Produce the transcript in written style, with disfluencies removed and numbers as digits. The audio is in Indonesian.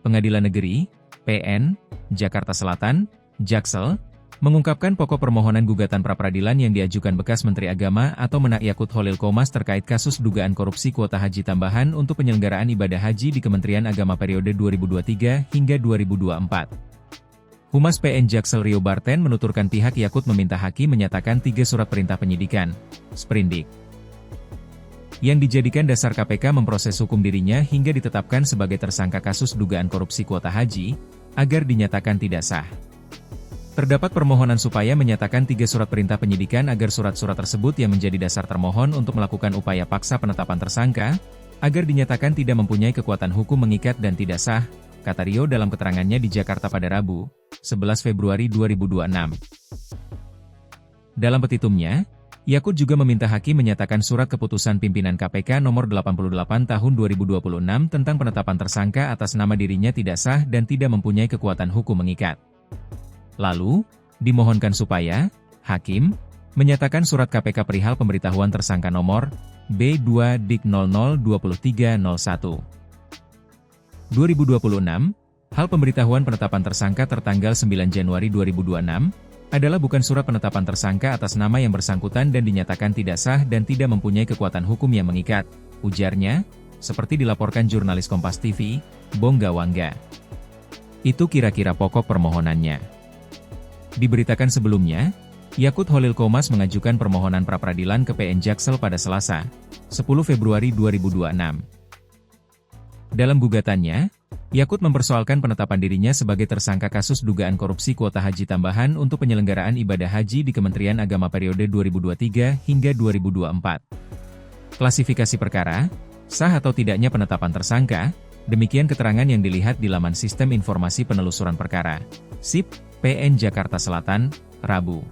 Pengadilan Negeri, PN, Jakarta Selatan, Jaksel, mengungkapkan pokok permohonan gugatan pra-peradilan yang diajukan bekas Menteri Agama atau Menak Yakut Holil Qomas terkait kasus dugaan korupsi kuota haji tambahan untuk penyelenggaraan ibadah haji di Kementerian Agama periode 2023 hingga 2024. Humas PN Jaksel Rio Barten menuturkan pihak Yakut meminta hakim menyatakan 3 surat perintah penyidikan, sprindik, yang dijadikan dasar KPK memproses hukum dirinya hingga ditetapkan sebagai tersangka kasus dugaan korupsi kuota haji, agar dinyatakan tidak sah. Terdapat permohonan supaya menyatakan 3 surat perintah penyidikan agar surat-surat tersebut yang menjadi dasar termohon untuk melakukan upaya paksa penetapan tersangka, agar dinyatakan tidak mempunyai kekuatan hukum mengikat dan tidak sah, kata Rio dalam keterangannya di Jakarta pada Rabu, 11 Februari 2026. Dalam petitumnya, Yakut juga meminta hakim menyatakan surat keputusan pimpinan KPK nomor 88 tahun 2026 tentang penetapan tersangka atas nama dirinya tidak sah dan tidak mempunyai kekuatan hukum mengikat. Lalu, dimohonkan supaya hakim menyatakan surat KPK perihal pemberitahuan tersangka nomor B2 Dik 002301 2026, hal pemberitahuan penetapan tersangka tertanggal 9 Januari 2026, adalah bukan surat penetapan tersangka atas nama yang bersangkutan dan dinyatakan tidak sah dan tidak mempunyai kekuatan hukum yang mengikat, ujarnya, seperti dilaporkan jurnalis Kompas TV, Bongga Wangga. Itu kira-kira pokok permohonannya. Diberitakan sebelumnya, Yakut Holil Qomas mengajukan permohonan pra-peradilan ke PN Jaksel pada Selasa, 10 Februari 2026. Dalam gugatannya, Yakut mempersoalkan penetapan dirinya sebagai tersangka kasus dugaan korupsi kuota haji tambahan untuk penyelenggaraan ibadah haji di Kementerian Agama periode 2023 hingga 2024. Klasifikasi perkara, sah atau tidaknya penetapan tersangka, demikian keterangan yang dilihat di laman Sistem Informasi Penelusuran Perkara, SIP, PN Jakarta Selatan, Rabu.